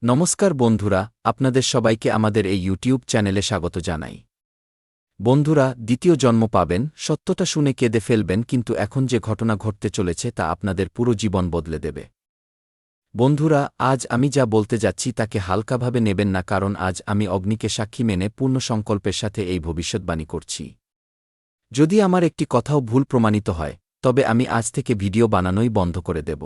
নমস্কার বন্ধুরা, আপনাদের সবাইকে আমাদের এই ইউটিউব চ্যানেলে স্বাগত জানাই। বন্ধুরা, দ্বিতীয় জন্ম পাবেন, সত্যটা শুনে কেঁদে ফেলবেন, কিন্তু এখন যে ঘটনা ঘটতে চলেছে তা আপনাদের পুরো জীবন বদলে দেবে। বন্ধুরা, আজ আমি যা বলতে যাচ্ছি তাকে হালকাভাবে নেবেন না, কারণ আজ আমি অগ্নিকে সাক্ষী মেনে পূর্ণ সংকল্পের সাথে এই ভবিষ্যৎবাণী করছি। যদি আমার একটি কথাও ভুল প্রমাণিত হয়, তবে আমি আজ থেকে ভিডিও বানানোই বন্ধ করে দেব।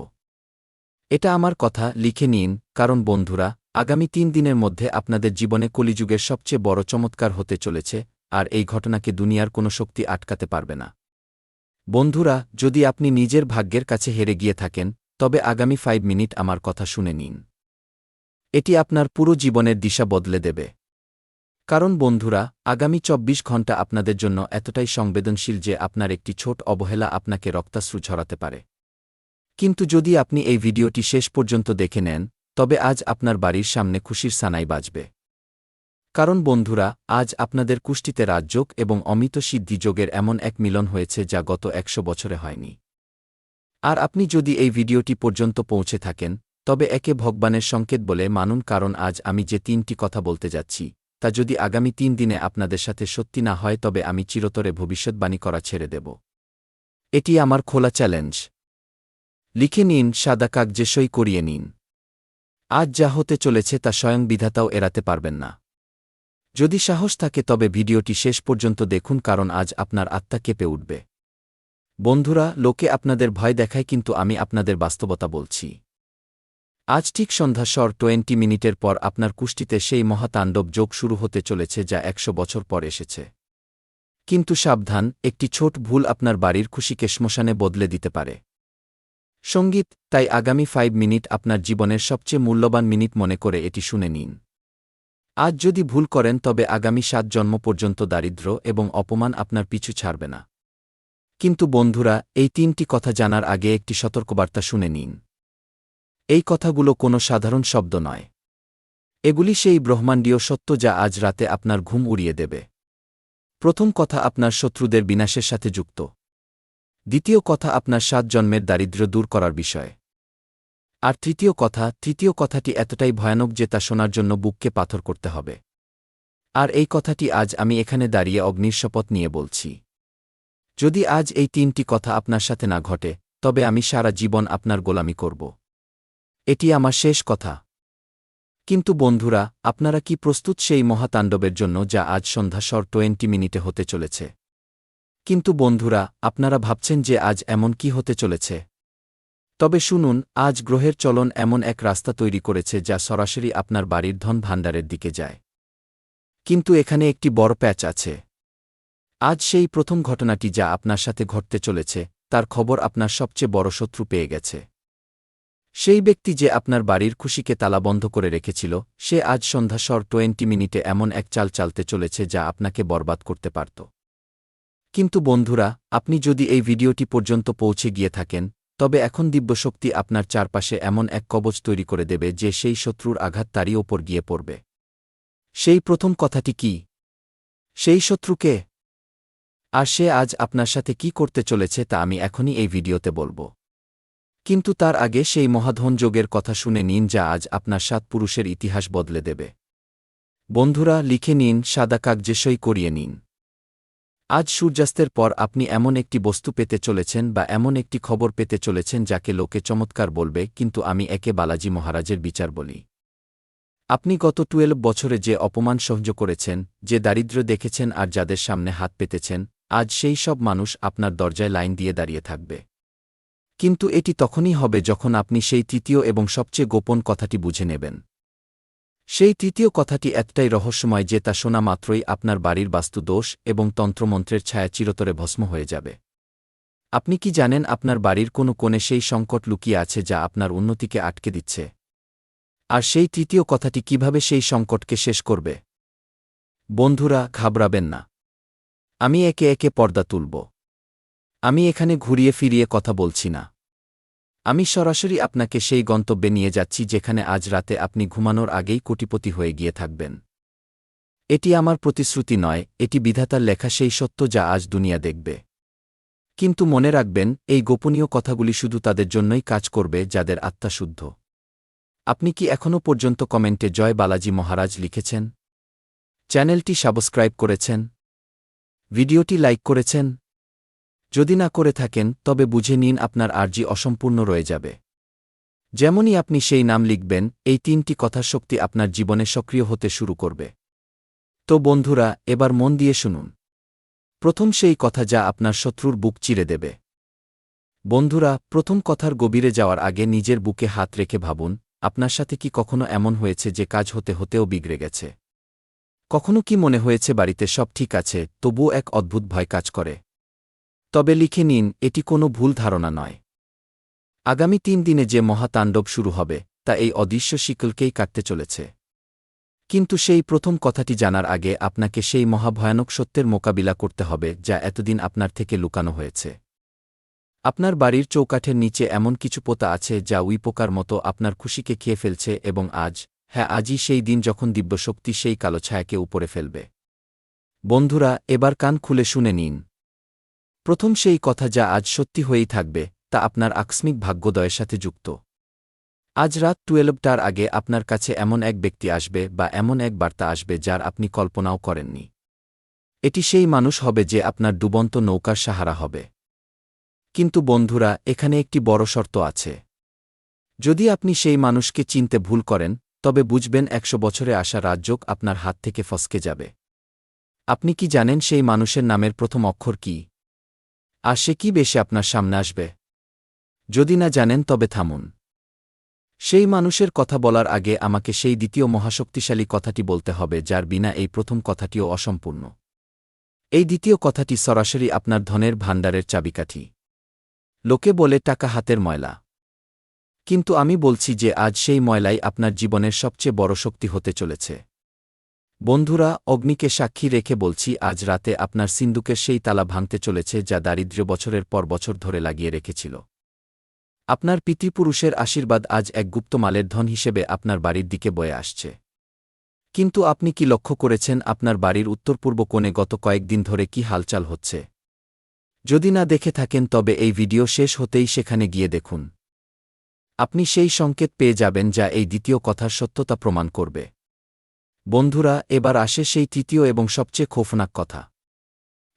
এটা আমার কথা, লিখে নিন, কারণ বন্ধুরা, আগামী ৩ দিনের মধ্যে আপনাদের জীবনে কলিযুগের সবচেয়ে বড় চমৎকার হতে চলেছে, আর এই ঘটনাকে দুনিয়ার কোনো শক্তি আটকাতে পারবে না। বন্ধুরা, যদি আপনি নিজের ভাগ্যের কাছে হেরে গিয়ে থাকেন, তবে আগামী 5 মিনিট আমার কথা শুনে নিন। এটি আপনার পুরো জীবনের দিশা বদলে দেবে। কারণ বন্ধুরা, আগামী ২৪ ঘণ্টা আপনাদের জন্য এতটাই সংবেদনশীল যে আপনার একটি ছোট অবহেলা আপনাকে রক্তাশ্রু ঝরাতে পারে। কিন্তু যদি আপনি এই ভিডিওটি শেষ পর্যন্ত দেখে নেন, তবে আজ আপনার বাড়ির সামনে খুশির সানাই বাজবে। কারণ বন্ধুরা, আজ আপনাদের কুষ্টিতে রাজযোগ এবং অমিত সিদ্ধিযোগের এমন এক মিলন হয়েছে যা গত ১০০ বছরে হয়নি। আর আপনি যদি এই ভিডিওটি পর্যন্ত পৌঁছে থাকেন, তবে একে ভগবানের সংকেত বলে মানুন, কারণ আজ আমি যে ৩টি কথা বলতে যাচ্ছি, তা যদি আগামী ৩ দিনে আপনাদের সাথে সত্যি না হয়, তবে আমি চিরতরে ভবিষ্যৎবাণী করা ছেড়ে দেব। এটি আমার খোলা চ্যালেঞ্জ। লিখে নিন, সাদা কাগজে সই করিয়ে নিন। আজ যা হতে চলেছে তা স্বয়ং বিধাতাও এড়াতে পারবেন না। যদি সাহস থাকে তবে ভিডিওটি শেষ পর্যন্ত দেখুন, কারণ আজ আপনার আত্মা কেঁপে উঠবে। বন্ধুরা, লোকে আপনাদের ভয় দেখায়, কিন্তু আমি আপনাদের বাস্তবতা বলছি। আজ ঠিক সন্ধ্যা 20 মিনিটের পর আপনার কুষ্টিতে সেই মহাতাণ্ডব যোগ শুরু হতে চলেছে যা ১০০ বছর পর এসেছে। কিন্তু সাবধান, একটি ছোট ভুল আপনার বাড়ির খুশিকে শ্মশানে বদলে দিতে পারে। সঙ্গীত, তাই আগামী 5 মিনিট আপনার জীবনের সবচেয়ে মূল্যবান মিনিট মনে করে এটি শুনে নিন। আজ যদি ভুল করেন তবে আগামী 7 জন্ম পর্যন্ত দারিদ্র্য এবং অপমান আপনার পিছু ছাড়বে না। কিন্তু বন্ধুরা, এই 3টি কথা জানার আগে একটি সতর্কবার্তা শুনে নিন। এই কথাগুলো কোনো সাধারণ শব্দ নয়। এগুলি সেই ব্রহ্মাণ্ডীয় সত্য যা আজ রাতে আপনার ঘুম উড়িয়ে দেবে। প্রথম কথা আপনার শত্রুদের বিনাশের সাথে যুক্ত। দ্বিতীয় কথা আপনার 7 জন্মের দারিদ্র্য দূর করার বিষয়। আর তৃতীয় কথাটি এতটাই ভয়ানক যে তা শোনার জন্য বুককে পাথর করতে হবে। আর এই কথাটি আজ আমি এখানে দাঁড়িয়ে অগ্নির শপথ নিয়ে বলছি। যদি আজ এই 3টি কথা আপনার সাথে না ঘটে, তবে আমি সারা জীবন আপনার গোলামি করব। এটি আমার শেষ কথা। কিন্তু বন্ধুরা, আপনারা কি প্রস্তুত সেই মহাতাণ্ডবের জন্য যা আজ সন্ধ্যা 20 মিনিটে হতে চলেছে? কিন্তু বন্ধুরা, আপনারা ভাবছেন যে আজ এমন কি হতে চলেছে? তবে শুনুন, আজ গ্রহের চলন এমন এক রাস্তা তৈরি করেছে যা সরাসরি আপনার বাড়ির ধন ভাণ্ডারের দিকে যায়। কিন্তু এখানে একটি বড় প্যাচ আছে। আজ সেই প্রথম ঘটনাটি যা আপনার সাথে ঘটতে চলেছে, তার খবর আপনার সবচেয়ে বড় শত্রু পেয়ে গেছে। সেই ব্যক্তি যে আপনার বাড়ির খুশিকে তালাবন্ধ করে রেখেছিল, সে আজ সন্ধ্যা 20 মিনিটে এমন এক চাল চালতে চলেছে যা আপনাকে বরবাদ করতে পারত। কিন্তু বন্ধুরা, আপনি যদি এই ভিডিওটি পর্যন্ত পৌঁছে গিয়ে থাকেন, তবে এখন দিব্যশক্তি আপনার চারপাশে এমন এক কবচ তৈরি করে দেবে যে সেই শত্রুর আঘাত তারই ওপর গিয়ে পড়বে। সেই প্রথম কথাটি কি? সেই শত্রুকে? আর সে আজ আপনার সাথে কি করতে চলেছে তা আমি এখনই এই ভিডিওতে বলবো। কিন্তু তার আগে সেই মহাধন যোগের কথা শুনে নিন যা আজ আপনার 7 পুরুষের ইতিহাস বদলে দেবে। বন্ধুরা, লিখে নিন, সাদা কাগজে সই করিয়ে নিন। আজ সূর্যাস্তের পর আপনি এমন একটি বস্তু পেতে চলেছেন বা এমন একটি খবর পেতে চলেছেন যাকে লোকে চমৎকার বলবে, কিন্তু আমি একে বালাজি মহারাজের বিচার বলি। আপনি গত 12 বছরে যে অপমান সহ্য করেছেন, যে দারিদ্র্য দেখেছেন আর যাদের সামনে হাত পেতেছেন, আজ সেই সব মানুষ আপনার দরজায় লাইন দিয়ে দাঁড়িয়ে থাকবে। কিন্তু এটি তখনই হবে যখন আপনি সেই তৃতীয় এবং সবচেয়ে গোপন কথাটি বুঝে নেবেন। সেই তৃতীয় কথাটি এতটাই রহস্যময় যে তা শোনা মাত্রই আপনার বাড়ির বাস্তু দোষ এবং তন্ত্রমন্ত্রের ছায়া চিরতরে ভস্ম হয়ে যাবে। আপনি কি জানেন আপনার বাড়ির কোনো কোণে সেই সংকট লুকিয়ে আছে যা আপনার উন্নতিকে আটকে দিচ্ছে? আর সেই তৃতীয় কথাটি কিভাবে সেই সংকটকে শেষ করবে? বন্ধুরা, ঘাবড়াবেন না। আমি একে একে পর্দা তুলব। আমি এখানে ঘুরিয়ে ফিরিয়ে কথা বলছি না। আমি সরাসরি আপনাকে সেই গন্তব্যে নিয়ে যাচ্ছি যেখানে আজ রাতে আপনি ঘুমানোর আগেই কোটিপতি হয়ে গিয়ে থাকবেন। এটি আমার প্রতিশ্রুতি নয়, এটি বিধাতার লেখা সেই সত্য যা আজ দুনিয়া দেখবে। কিন্তু মনে রাখবেন, এই গোপনীয় কথাগুলি শুধু তাদের জন্যই কাজ করবে যাদের আত্মা শুদ্ধ। আপনি কি এখনও পর্যন্ত কমেন্টে জয় বালাজি মহারাজ লিখেছেন? চ্যানেলটি সাবস্ক্রাইব করেছেন? ভিডিওটি লাইক করেছেন? যদি না করে থাকেন তবে বুঝে নিন আপনার আর্জি অসম্পূর্ণ রয়ে যাবে। যেমনই আপনি সেই নাম লিখবেন, এই 3টি কথার শক্তি আপনার জীবনে সক্রিয় হতে শুরু করবে। তো বন্ধুরা, এবার মন দিয়ে শুনুন। প্রথম সেই কথা যা আপনার শত্রুর বুক চিরে দেবে। বন্ধুরা, প্রথম কথার গভীরে যাওয়ার আগে নিজের বুকে হাত রেখে ভাবুন, আপনার সাথে কি কখনো এমন হয়েছে যে কাজ হতে হতেও বিগড়ে গেছে? কখনো কি মনে হয়েছে বাড়িতে সব ঠিক আছে, তবুও এক অদ্ভুত ভয় কাজ করে? তবে লিখে নিন, এটি কোনো ভুল ধারণা নয়। আগামী 3 দিনে যে মহাতাণ্ডব শুরু হবে তা এই অদৃশ্য শিকলকেই কাটতে চলেছে। কিন্তু সেই প্রথম কথাটি জানার আগে আপনাকে সেই মহাভয়ানক সত্যের মোকাবিলা করতে হবে যা এতদিন আপনার থেকে লুকানো হয়েছে। আপনার বাড়ির চৌকাঠের নিচে এমন কিছু পোতা আছে যা উইপোকার মতো আপনার খুশিকে খেয়ে ফেলছে এবং আজই সেই দিন যখন দিব্যশক্তি সেই কালো ছায়াকে উপরে ফেলবে। বন্ধুরা, এবার কান খুলে শুনে নিন। প্রথম সেই কথা যা আজ সত্যি হয়েই থাকবে তা আপনার আকস্মিক ভাগ্যোদয়ের সাথে যুক্ত। আজ রাত 12টার আগে আপনার কাছে এমন এক ব্যক্তি আসবে বা এমন এক বার্তা আসবে যার আপনি কল্পনাও করেননি। এটি সেই মানুষ হবে যে আপনার ডুবন্ত নৌকার সাহারা হবে। কিন্তু বন্ধুরা, এখানে একটি বড় শর্ত আছে। যদি আপনি সেই মানুষকে চিনতে ভুল করেন, তবে বুঝবেন 100 বছরে আসা রাজযোগ আপনার হাত থেকে ফসকে যাবে। আপনি কি জানেন সেই মানুষের নামের প্রথম অক্ষর কি? আর সে কি বেশে আপনার সামনে আসবে? যদি না জানেন তবে থামুন। সেই মানুষের কথা বলার আগে আমাকে সেই দ্বিতীয় মহাশক্তিশালী কথাটি বলতে হবে যার বিনা এই প্রথম কথাটিও অসম্পূর্ণ। এই দ্বিতীয় কথাটি সরাসরি আপনার ধনের ভাণ্ডারের চাবিকাঠি। লোকে বলে টাকা হাতের ময়লা। কিন্তু আমি বলছি যে আজ সেই ময়লাই আপনার জীবনের সবচেয়ে বড় শক্তি হতে চলেছে। বন্ধুরা, অগ্নিকে সাক্ষী রেখে বলছি, আজ রাতে আপনার সিন্দুকের সেই তালা ভাঙতে চলেছে যা দারিদ্র্য বছরের পর বছর ধরে লাগিয়ে রেখেছিল। আপনার পিতৃপুরুষের আশীর্বাদ আজ এক গুপ্ত মালের ধন হিসেবে আপনার বাড়ির দিকে বয়ে আসছে। কিন্তু আপনি কি লক্ষ্য করেছেন আপনার বাড়ির উত্তর-পূর্ব কোণে গত কয়েকদিন ধরে কি হালচাল হচ্ছে? যদি না দেখে থাকেন তবে এই ভিডিও শেষ হতেই সেখানে গিয়ে দেখুন। আপনি সেই সংকেত পেয়ে যাবেন যা এই দ্বিতীয় কথার সত্যতা প্রমাণ করবে। বন্ধুরা, এবার আসে সেই তৃতীয় এবং সবচেয়ে খৌফনাক কথা।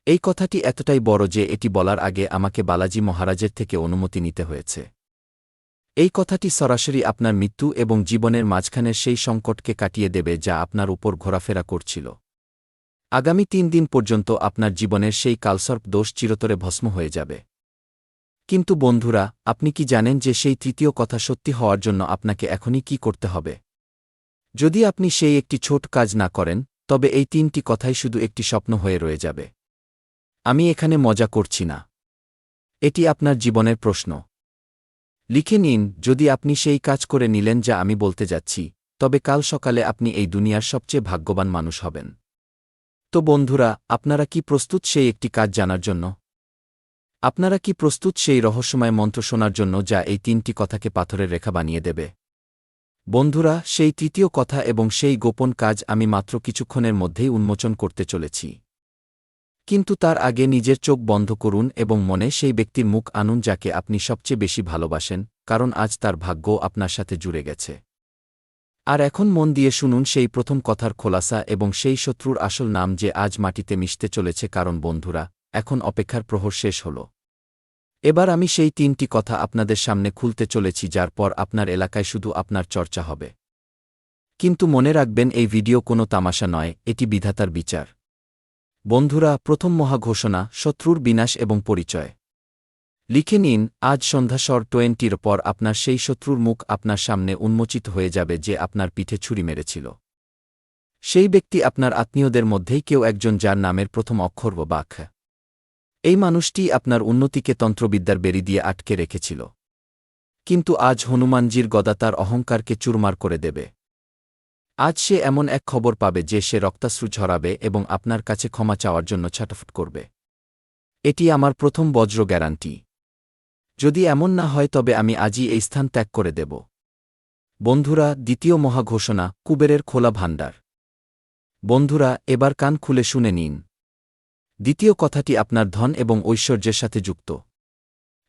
এই কথাটি এতটাই বড় যে এটি বলার আগে আমাকে বালাজি মহারাজের থেকে অনুমতি নিতে হয়েছে। এই কথাটি সরাসরি আপনার মৃত্যু এবং জীবনের মাঝখানের সেই সংকটকে কাটিয়ে দেবে যা আপনার উপর ঘোরাফেরা করছিল। আগামী 3 দিন পর্যন্ত আপনার জীবনের সেই কালসর্প দোষ চিরতরে ভস্ম হয়ে যাবে। কিন্তু বন্ধুরা, আপনি কি জানেন যে সেই তৃতীয় কথা সত্যি হওয়ার জন্য আপনাকে এখনই কি করতে হবে? যদি আপনি সেই একটি ছোট কাজ না করেন, তবে এই 3টি কথাই শুধু একটি স্বপ্ন হয়ে রয়ে যাবে। আমি এখানে মজা করছি না। এটি আপনার জীবনের প্রশ্ন। লিখে নিন, যদি আপনি সেই কাজ করে নিলেন যা আমি বলতে যাচ্ছি, তবে কাল সকালে আপনি এই দুনিয়ার সবচেয়ে ভাগ্যবান মানুষ হবেন। তো বন্ধুরা, আপনারা কি প্রস্তুত সেই একটি কাজ জানার জন্য? আপনারা কি প্রস্তুত সেই রহস্যময় মন্ত্র শোনার জন্য যা এই 3টি কথাকে পাথরের রেখা বানিয়ে দেবে? বন্ধুরা, সেই তৃতীয় কথা এবং সেই গোপন কাজ আমি মাত্র কিছুক্ষণের মধ্যেই উন্মোচন করতে চলেছি। কিন্তু তার আগে নিজের চোখ বন্ধ করুন এবং মনে সেই ব্যক্তির মুখ আনুন যাকে আপনি সবচেয়ে বেশি ভালোবাসেন, কারণ আজ তার ভাগ্য আপনার সাথে জুড়ে গেছে। আর এখন মন দিয়ে শুনুন সেই প্রথম কথার খোলাসা এবং সেই শত্রুর আসল নাম যে আজ মাটিতে মিশতে চলেছে, কারণ বন্ধুরা, এখন অপেক্ষার প্রহর শেষ হল। এবার আমি সেই 3টি কথা আপনাদের সামনে খুলতে চলেছি যার পর আপনার এলাকায় শুধু আপনার চর্চা হবে। কিন্তু মনে রাখবেন, এই ভিডিও কোনো তামাশা নয়, এটি বিধাতার বিচার। বন্ধুরা, প্রথম মহাঘোষণা, শত্রুর বিনাশ এবং পরিচয়। লিখে নিন, আজ সন্ধ্যা 20টার পর আপনার সেই শত্রুর মুখ আপনার সামনে উন্মোচিত হয়ে যাবে যে আপনার পিঠে ছুরি মেরেছিল। সেই ব্যক্তি আপনার আত্মীয়দের মধ্যেই কেউ একজন যার নামের প্রথম অক্ষর বাক। এই মানুষটি আপনার উন্নতিকে তন্ত্রবিদ্যার বেরি দিয়ে আটকে রেখেছিল। কিন্তু আজ হনুমানজির গদা তার অহংকারকে চুরমার করে দেবে। আজ সে এমন এক খবর পাবে যে সে রক্তাশ্রু ঝরাবে এবং আপনার কাছে ক্ষমা চাওয়ার জন্য ছটফট করবে। এটি আমার প্রথম বজ্র গ্যারান্টি। যদি এমন না হয় তবে আমি আজই এই স্থান ত্যাগ করে দেব। বন্ধুরা, দ্বিতীয় মহাঘোষণা, কুবেরের খোলা ভাণ্ডার। বন্ধুরা, এবার কান খুলে শুনে নিন। দ্বিতীয় কথাটি আপনার ধন এবং ঐশ্বর্যের সাথে যুক্ত।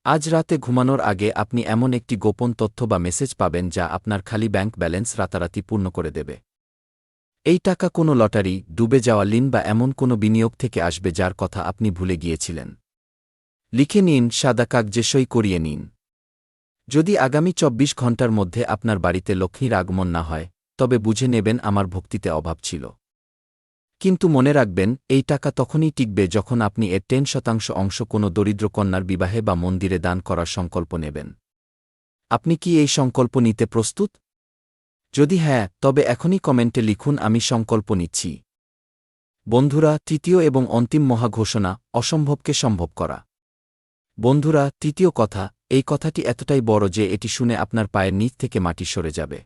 আজ রাতে ঘুমানোর আগে আপনি এমন একটি গোপন তথ্য বা মেসেজ পাবেন যা আপনার খালি ব্যাংক ব্যালেন্স রাতারাতি পূর্ণ করে দেবে। এই টাকা কোনো লটারি, ডুবে যাওয়া লিন বা এমন কোনো বিনিয়োগ থেকে আসবে যার কথা আপনি ভুলে গিয়েছিলেন। লিখে নিন, সাদা কাগজে সই করিয়ে নিন। যদি আগামী ২৪ ঘণ্টার মধ্যে আপনার বাড়িতে লক্ষ্মীর আগমন না হয়, তবে বুঝে নেবেন আমার ভক্তিতে অভাব ছিল। কিন্তু মনে রাখবেন, এই টাকা তখনই টিকবে যখন আপনি এর ১০% অংশ কোনো দরিদ্র কন্যার বিবাহে বা মন্দিরে দান করার সংকল্প নেবেন। আপনি কি এই সংকল্প নিতে প্রস্তুত? যদি হ্যাঁ, তবে এখনই কমেন্টে লিখুন, আমি সংকল্প নিচ্ছি। বন্ধুরা, তৃতীয় এবং অন্তিম মহাঘোষণা, অসম্ভবকে সম্ভব করা। বন্ধুরা, তৃতীয় কথা, এই কথাটি এতটাই বড় যে এটি শুনে আপনার পায়ের নিচ থেকে মাটি সরে যাবে।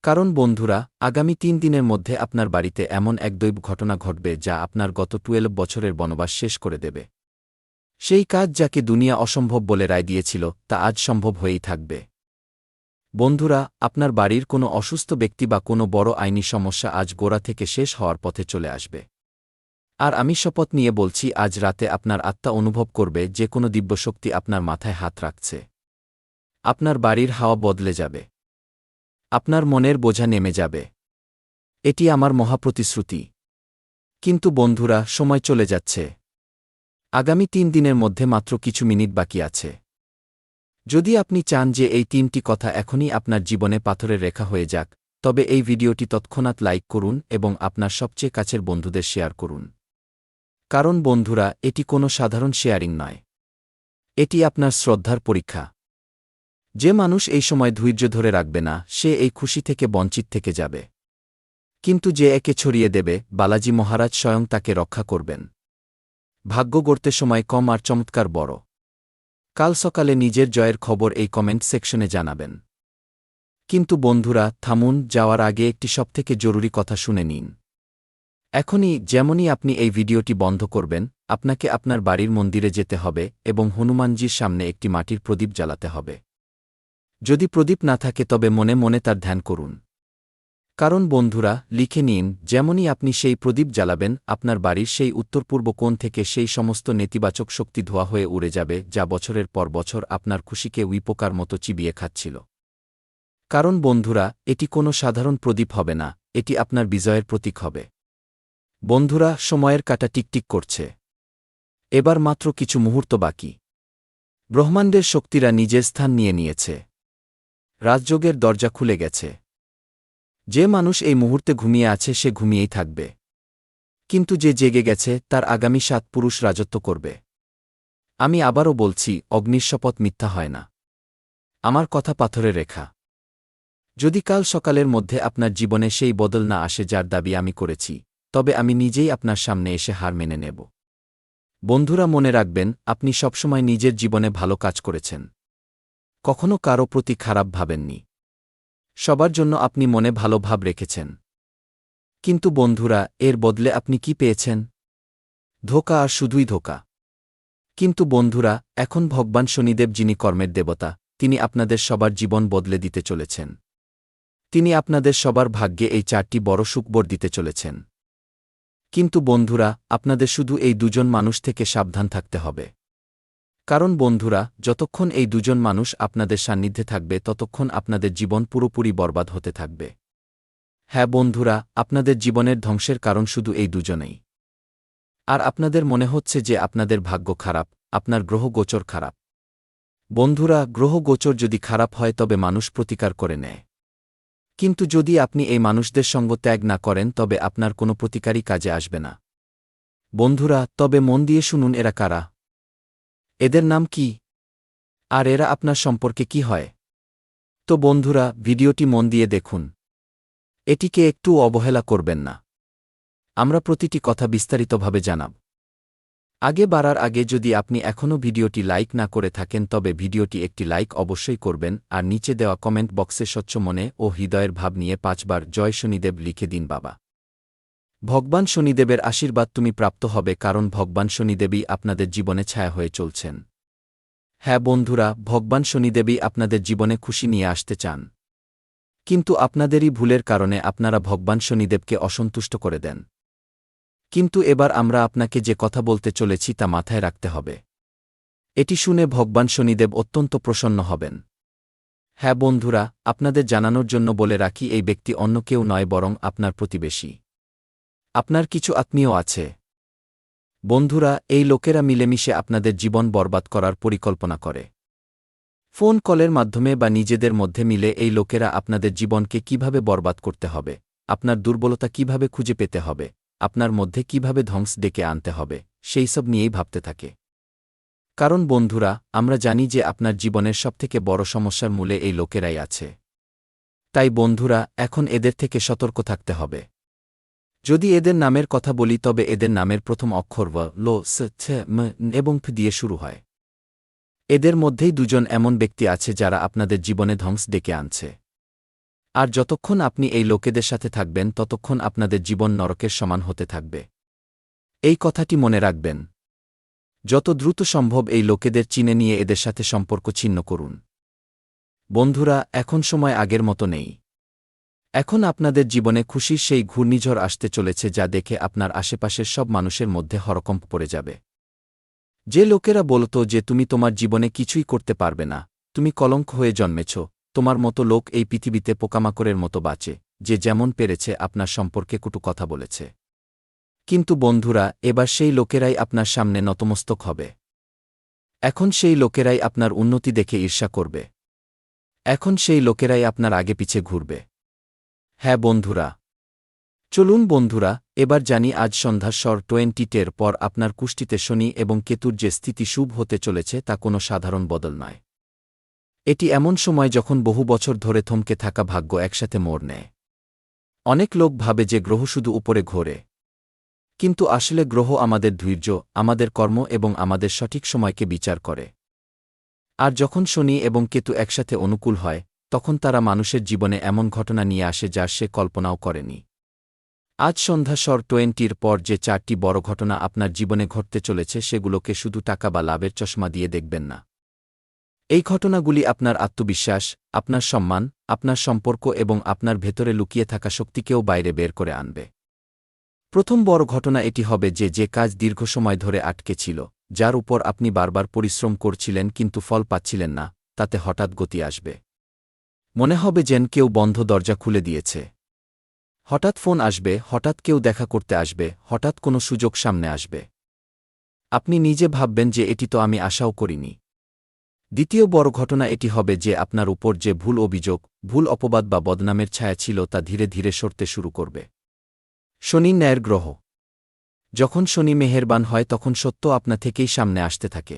কারণ বন্ধুরা, আগামী ৩ দিনের মধ্যে আপনার বাড়িতে এমন এক দৈব ঘটনা ঘটবে যা আপনার গত ১২ বছরের বনবাস শেষ করে দেবে। সেই কাজ যাকে দুনিয়া অসম্ভব বলে রায় দিয়েছিল, তা আজ সম্ভব হয়েই থাকবে। বন্ধুরা, আপনার বাড়ির কোনো অসুস্থ ব্যক্তি বা কোনো বড় আইনি সমস্যা আজ গোড়া থেকে শেষ হওয়ার পথে চলে আসবে। আর আমি শপথ নিয়ে বলছি, আজ রাতে আপনার আত্মা অনুভব করবে যে কোনো দিব্যশক্তি আপনার মাথায় হাত রাখছে। আপনার বাড়ির হাওয়া বদলে যাবে। আপনার মনের বোঝা নেমে যাবে। এটি আমার মহাপ্রতিশ্রুতি। কিন্তু বন্ধুরা, সময় চলে যাচ্ছে। আগামী ৩ দিনের মধ্যে মাত্র কিছু মিনিট বাকি আছে। যদি আপনি চান যে এই ৩টি কথা এখনই আপনার জীবনে পাথরের রেখা হয়ে যাক, তবে এই ভিডিওটি তৎক্ষণাৎ লাইক করুন এবং আপনার সবচেয়ে কাছের বন্ধুদের শেয়ার করুন। কারণ বন্ধুরা, এটি কোনো সাধারণ শেয়ারিং নয়। এটি আপনার শ্রদ্ধার পরীক্ষা। যে মানুষ এই সময় ধৈর্য ধরে রাখবে না, সে এই খুশি থেকে বঞ্চিত থেকে যাবে। কিন্তু যে একে ছড়িয়ে দেবে, বালাজি মহারাজ স্বয়ং তাকে রক্ষা করবেন। ভাগ্য গড়তে সময় কম আর চমৎকার বড়। কাল সকালে নিজের জয়ের খবর এই কমেন্ট সেকশনে জানাবেন। কিন্তু বন্ধুরা, থামুন, যাওয়ার আগে একটি সবথেকে জরুরি কথা শুনে নিন। এখনই, যেমনই আপনি এই ভিডিওটি বন্ধ করবেন, আপনাকে আপনার বাড়ির মন্দিরে যেতে হবে এবং হনুমানজির সামনে একটি মাটির প্রদীপ জ্বালাতে হবে। যদি প্রদীপ না থাকে তবে মনে মনে তার ধ্যান করুন। কারণ বন্ধুরা, লিখে নিন, যেমনই আপনি সেই প্রদীপ জ্বালাবেন, আপনার বাড়ির সেই উত্তর-পূর্ব কোণ থেকে সেই সমস্ত নেতিবাচক শক্তি ধোয়া হয়ে উড়ে যাবে যা বছরের পর বছর আপনার খুশিকে উইপোকার মতো চিবিয়ে খাচ্ছিল। কারণ বন্ধুরা, এটি কোনো সাধারণ প্রদীপ হবে না, এটি আপনার বিজয়ের প্রতীক হবে। বন্ধুরা, সময়ের কাঁটা টিকটিক করছে। এবার মাত্র কিছু মুহূর্ত বাকি। ব্রহ্মাণ্ডের শক্তিরা নিজের স্থান নিয়ে নিয়েছে। রাজযোগের দরজা খুলে গেছে। যে মানুষ এই মুহূর্তে ঘুমিয়ে আছে সে ঘুমিয়েই থাকবে। কিন্তু যে জেগে গেছে তার আগামী ৭ পুরুষ রাজত্ব করবে। আমি আবারও বলছি, অগ্নির শপথ মিথ্যা হয় না। আমার কথা পাথরে রেখা। যদি কাল সকালের মধ্যে আপনার জীবনে সেই বদল না আসে যার দাবি আমি করেছি, তবে আমি নিজেই আপনার সামনে এসে হার মেনে নেব। বন্ধুরা, মনে রাখবেন, আপনি সবসময় নিজের জীবনে ভালো কাজ করেছেন। কখনো কারো প্রতি খারাপ ভাবেননি। সবার জন্য আপনি মনে ভালো ভাব রেখেছেন। কিন্তু বন্ধুরা, এর বদলে আপনি কি পেয়েছেন? ধোঁকা, আর শুধুই ধোঁকা। কিন্তু বন্ধুরা, এখন ভগবান শনিদেব, যিনি কর্মের দেবতা, তিনি আপনাদের সবার জীবন বদলে দিতে চলেছেন। তিনি আপনাদের সবার ভাগ্যে এই ৪টি বড় সুখবর দিতে চলেছেন। কিন্তু বন্ধুরা, আপনাদের শুধু এই দুজন মানুষ থেকে সাবধান থাকতে হবে। কারণ বন্ধুরা, যতক্ষণ এই দুজন মানুষ আপনাদের সান্নিধ্যে থাকবে ততক্ষণ আপনাদের জীবন পুরোপুরি বরবাদ হতে থাকবে। হ্যাঁ বন্ধুরা, আপনাদের জীবনের ধ্বংসের কারণ শুধু এই দুজনেই। আর আপনাদের মনে হচ্ছে যে আপনাদের ভাগ্য খারাপ, আপনার গ্রহ গোচর খারাপ। বন্ধুরা, গ্রহ গোচর যদি খারাপ হয় তবে মানুষ প্রতিকার করে নেয়। কিন্তু যদি আপনি এই মানুষদের সঙ্গ ত্যাগ না করেন তবে আপনার কোনো প্রতিকারই কাজে আসবে না। বন্ধুরা, তবে মন দিয়ে শুনুন, এরা কারা? এদের নাম কি? আর এরা আপনার সম্পর্কে কি হয়? তো বন্ধুরা, ভিডিওটি মন দিয়ে দেখুন। এটিকে একটু অবহেলা করবেন না। আমরা প্রতিটি কথা বিস্তারিতভাবে জানাব। আগে বাড়ার আগে যদি আপনি এখনও ভিডিওটি লাইক না করে থাকেন তবে ভিডিওটি একটি লাইক অবশ্যই করবেন আর নিচে দেওয়া কমেন্ট বক্সে স্বচ্ছ মনে ও হৃদয়ের ভাব নিয়ে ৫ বার জয় শনিদেব লিখে দিন। বাবা ভগবান শনিদেবের আশীর্বাদ তুমি প্রাপ্ত হবে, কারণ ভগবান শনিদেবই আপনাদের জীবনে ছায়া হয়ে চলছেন। হ্যাঁ বন্ধুরা, ভগবান শনিদেবই আপনাদের জীবনে খুশি নিয়ে আসতে চান। কিন্তু আপনাদেরই ভুলের কারণে আপনারা ভগবান শনিদেবকে অসন্তুষ্ট করে দেন। কিন্তু এবার আমরা আপনাকে যে কথা বলতে চলেছি তা মাথায় রাখতে হবে। এটি শুনে ভগবান শনিদেব অত্যন্ত প্রসন্ন হবেন। হ্যাঁ বন্ধুরা, আপনাদের জানানোর জন্য বলে রাখি, এই ব্যক্তি অন্য কেউ নয় বরং আপনার প্রতিবেশী। আপনার কিছু আত্মীয় আছে। বন্ধুরা, এই লোকেরা মিলেমিশে আপনাদের জীবন বরবাদ করার পরিকল্পনা করে। ফোন কলের মাধ্যমে বা নিজেদের মধ্যে মিলে এই লোকেরা আপনাদের জীবনকে কিভাবে বরবাদ করতে হবে, আপনার দুর্বলতা কিভাবে খুঁজে পেতে হবে, আপনার মধ্যে কিভাবে ধ্বংস ডেকে আনতে হবে, সেই সব নিয়েই ভাবতে থাকে। কারণ বন্ধুরা, আমরা জানি যে আপনার জীবনের সবথেকে বড় সমস্যার মূলে এই লোকেরাই আছে। তাই বন্ধুরা, এখন এদের থেকে সতর্ক থাকতে হবে। যদি এদের নামের কথা বলি তবে এদের নামের প্রথম অক্ষর ব, লো, স, ছ, ম এবং ফ দিয়ে শুরু হয়। এদের মধ্যেই দুজন এমন ব্যক্তি আছে যারা আপনাদের জীবনে ধ্বংস ডেকে আনছে। আর যতক্ষণ আপনি এই লোকেদের সাথে থাকবেন ততক্ষণ আপনাদের জীবন নরকের সমান হতে থাকবে। এই কথাটি মনে রাখবেন। যত দ্রুত সম্ভব এই লোকেদের চিনে নিয়ে এদের সাথে সম্পর্ক ছিন্ন করুন। বন্ধুরা, এখন সময় আগের মতো নেই। এখন আপনাদের জীবনে খুশির সেই ঘূর্ণিঝড় আসতে চলেছে যা দেখে আপনার আশেপাশের সব মানুষের মধ্যে হরকম্প পড়ে যাবে। যে লোকেরা বলত যে তুমি তোমার জীবনে কিছুই করতে পারবে না, তুমি কলঙ্ক হয়ে জন্মেছ, তোমার মতো লোক এই পৃথিবীতে পোকামাকড়ের মতো বাঁচে, যে যেমন পেরেছে আপনার সম্পর্কে কটু কথা বলেছে। কিন্তু বন্ধুরা, এবার সেই লোকেরাই আপনার সামনে নতমস্তক হবে। এখন সেই লোকেরাই আপনার উন্নতি দেখে ঈর্ষা করবে। এখন সেই লোকেরাই আপনার আগে পিছে ঘুরবে। হ্যাঁ বন্ধুরা, চলুন বন্ধুরা, এবার জানি আজ সন্ধ্যা স্বর 20-টের পর আপনার কুষ্টিতে শনি এবং কেতুর যে স্থিতি শুভ হতে চলেছে তা কোনো সাধারণ বদল নয়। এটি এমন সময় যখন বহু বছর ধরে থমকে থাকা ভাগ্য একসাথে মোড় নেয়। অনেক লোক ভাবে যে গ্রহ শুধু উপরে ঘোরে, কিন্তু আসলে গ্রহ আমাদের ধৈর্য, আমাদের কর্ম এবং আমাদের সঠিক সময়কে বিচার করে। আর যখন শনি এবং কেতু একসাথে অনুকূল হয়, তখন তারা মানুষের জীবনে এমন ঘটনা নিয়ে আসে যা সে কল্পনাও করেনি। আজ সন্ধ্যা স্বর 20-র পর যে 4টি বড় ঘটনা আপনার জীবনে ঘটতে চলেছে সেগুলোকে শুধু টাকা বা লাভের চশমা দিয়ে দেখবেন না। এই ঘটনাগুলি আপনার আত্মবিশ্বাস, আপনার সম্মান, আপনার সম্পর্ক এবং আপনার ভেতরে লুকিয়ে থাকা শক্তিকেও বাইরে বের করে আনবে। প্রথম বড় ঘটনা এটি হবে যে কাজ দীর্ঘ সময় ধরে আটকে ছিল, যার উপর আপনি বারবার পরিশ্রম করছিলেন কিন্তু ফল পাচ্ছিলেন না, তাতে হঠাৎ গতি আসবে। মনে হবে যেন কেউ বন্ধ দরজা খুলে দিয়েছে। হঠাৎ ফোন আসবে, হঠাৎ কেউ দেখা করতে আসবে, হঠাৎ কোনো সুযোগ সামনে আসবে। আপনি নিজে ভাববেন যে এটি তো আমি আশাও করিনি। দ্বিতীয় বড় ঘটনা এটি হবে যে আপনার উপর যে ভুল অভিযোগ, ভুল অপবাদ বা বদনামের ছায়া ছিল তা ধীরে ধীরে সরতে শুরু করবে। শনি ন্যায়ের গ্রহ। যখন শনি মেহেরবান হয় তখন সত্য আপনা থেকেই সামনে আসতে থাকে।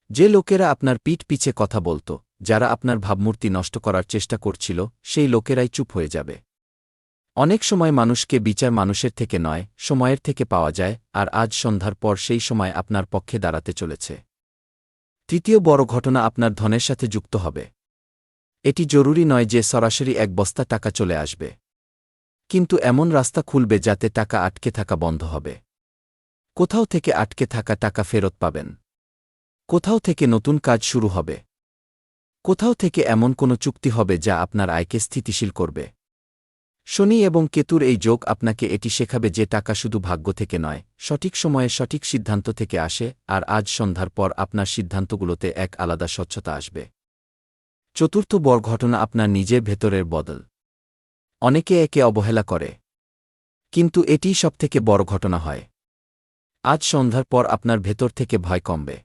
যে লোকেরা আপনার পিঠ পিছে কথা বলত, যারা আপনার ভাবমূর্তি নষ্ট করার চেষ্টা করছিল, সেই লোকেরাই চুপ হয়ে যাবে। অনেক সময় মানুষকে বিচার মানুষের থেকে নয়, সময়ের থেকে পাওয়া যায়, আর আজ সন্ধ্যার পর সেই সময় আপনার পক্ষে দাঁড়াতে চলেছে। তৃতীয় বড় ঘটনা আপনার ধনের সাথে যুক্ত হবে। এটি জরুরি নয় যে সরাসরি এক বস্তা টাকা চলে আসবে, কিন্তু এমন রাস্তা খুলবে যাতে টাকা আটকে থাকা বন্ধ হবে। কোথাও থেকে আটকে থাকা টাকা ফেরত পাবেন। কোথাও থেকে নতুন কাজ শুরু হবে। কোথাও থেকে এমন কোনো চুক্তি হবে যা আপনার আয়কে স্থিতিশীল করবে। শনি এবং কেতুর এই যোগ আপনাকে এটি শেখাবে যে টাকা শুধু ভাগ্য থেকে নয়, সঠিক সময়ে সঠিক সিদ্ধান্ত থেকে আসে, আর আজ সন্ধ্যার পর আপনার সিদ্ধান্তগুলোতে এক আলাদা স্বচ্ছতা আসবে। চতুর্থ বড় ঘটনা আপনার নিজের ভেতরের বদল। অনেকে একে অবহেলা করে, কিন্তু এটিই সবথেকে বড় ঘটনা হয়। আজ সন্ধ্যার পর আপনার ভেতর থেকে ভয় কমবে।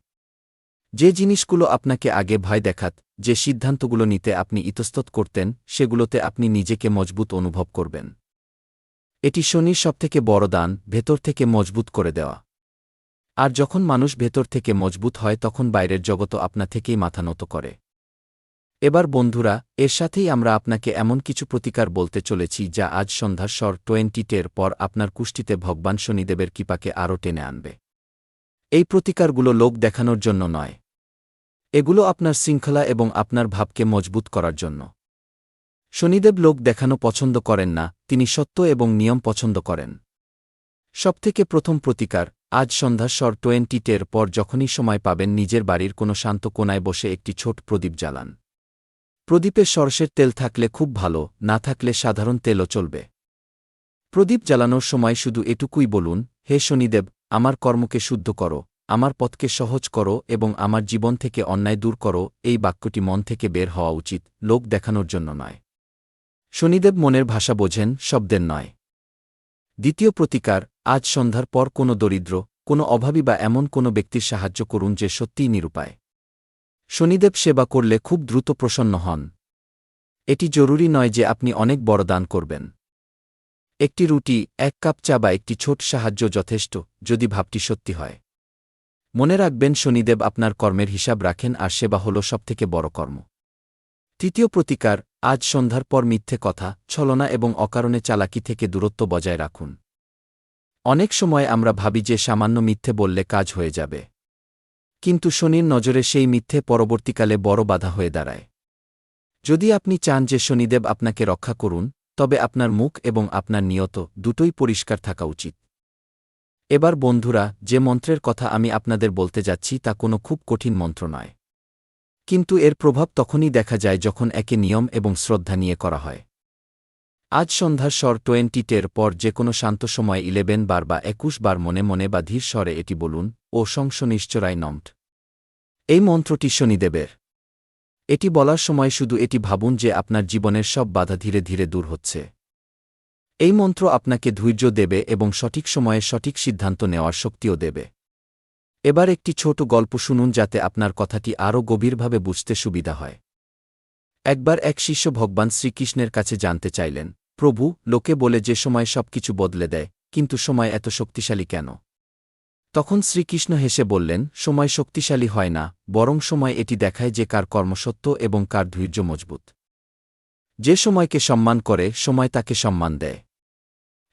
যে জিনিসগুলো আপনাকে আগে ভয় দেখাত, যে সিদ্ধান্তগুলো নিতে আপনি ইতস্তত করতেন, সেগুলোতে আপনি নিজেকে মজবুত অনুভব করবেন। এটি শনির সবথেকে বড় দান, ভেতর থেকে মজবুত করে দেওয়া। আর যখন মানুষ ভেতর থেকে মজবুত হয় তখন বাইরের জগৎও আপনা থেকেই মাথা নত করে। এবার বন্ধুরা, এর সাথেই আমরা আপনাকে এমন কিছু প্রতিকার বলতে চলেছি যা আজ সন্ধ্যার স্বর 20-টের পর আপনার কুষ্টিতে ভগবান শনিদেবের কৃপাকে আরও টেনে আনবে। এই প্রতিকারগুলো লোক দেখানোর জন্য নয়। এগুলো আপনার শৃঙ্খলা এবং আপনার ভাবকে মজবুত করার জন্য। শনিদেব লোক দেখানো পছন্দ করেন না, তিনি সত্য এবং নিয়ম পছন্দ করেন। সবথেকে প্রথম প্রতিকার, আজ সন্ধ্যার স্বর 20-টের পর যখনই সময় পাবেন নিজের বাড়ির কোনো শান্ত কোণায় বসে একটি ছোট প্রদীপ জ্বালান। প্রদীপে সরষের তেল থাকলে খুব ভালো, না থাকলে সাধারণ তেলও চলবে। প্রদীপ জ্বালানোর সময় শুধু এটুকুই বলুন, হে শনিদেব, আমার কর্মকে শুদ্ধ করো, আমার পথকে সহজ করো এবং আমার জীবন থেকে অন্যায় দূর করো। এই বাক্যটি মন থেকে বের হওয়া উচিত, লোক দেখানোর জন্য নয়। শনিদেব মনের ভাষা বোঝেন, শব্দের নয়। দ্বিতীয় প্রতিকার, আজ সন্ধ্যার পর কোনো দরিদ্র, কোনো অভাবী বা এমন কোনো ব্যক্তির সাহায্য করুন যে সত্যিই নিরুপায়। শনিদেব সেবা করলে খুব দ্রুত প্রসন্ন হন। এটি জরুরি নয় যে আপনি অনেক বড় দান করবেন। একটি রুটি, এক কাপ চা বা একটি ছোট সাহায্য যথেষ্ট, যদি ভাবটি সত্যি হয়। মনে রাখবেন, শনিদেব আপনার কর্মের হিসাব রাখেন আর সেবা হল সবথেকে বড় কর্ম। তৃতীয় প্রতিকার, আজ সন্ধ্যার পর মিথ্যে কথা, ছলনা এবং অকারণে চালাকি থেকে দূরত্ব বজায় রাখুন। অনেক সময় আমরা ভাবি যে সামান্য মিথ্যে বললে কাজ হয়ে যাবে। কিন্তু শনির নজরে সেই মিথ্যে পরবর্তীকালে বড় বাধা হয়ে দাঁড়ায়। যদি আপনি চান যে শনিদেব আপনাকে রক্ষা করুন, তবে আপনার মুখ এবং আপনার নিয়ত দুটোই পরিষ্কার থাকা উচিত। এবার বন্ধুরা, যে মন্ত্রের কথা আমি আপনাদের বলতে যাচ্ছি তা কোনো খুব কঠিন মন্ত্র নয়। কিন্তু এর প্রভাব তখনই দেখা যায় যখন একে নিয়ম এবং শ্রদ্ধা নিয়ে করা হয়। আজ সন্ধ্যার স্বর 20-টের পর যে কোনো শান্ত সময় 11 বার বা 21 বার মনে মনে বা ধীর স্বরে এটি বলুন, ও শনিশ্চরায় নমঃ। এই মন্ত্রটি শনিদেবের। এটি বলার সময় শুধু এটি ভাবুন যে আপনার জীবনের সব বাধা ধীরে ধীরে দূর হচ্ছে। এই মন্ত্র আপনাকে ধৈর্য দেবে এবং সঠিক সময়ে সঠিক সিদ্ধান্ত নেওয়ার শক্তিও দেবে। এবার একটি ছোট গল্প শুনুন যাতে আপনার কথাটি আরও গভীরভাবে বুঝতে সুবিধা হয়। একবার এক শিষ্য ভগবান শ্রীকৃষ্ণের কাছে জানতে চাইলেন, প্রভু, লোকে বলে যে সময় সবকিছু বদলে দেয়, কিন্তু সময় এত শক্তিশালী কেন? তখন শ্রীকৃষ্ণ হেসে বললেন, সময় শক্তিশালী হয় না, বরং সময় এটি দেখায় যে কার কর্মসত্য এবং কার ধৈর্য মজবুত। যে সময়কে সম্মান করে, সময় তাকে সম্মান দেয়।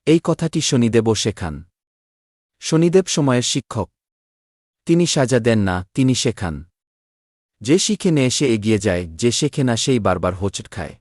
এই কথাটি শনিদেবও শেখান। শনিদেব সময়ের শিক্ষক। তিনি সাজা দেন না, তিনি শেখান। যে শিখে নেয় সে এগিয়ে যায়, যে শেখে না সেই বারবার হোঁচট খায়।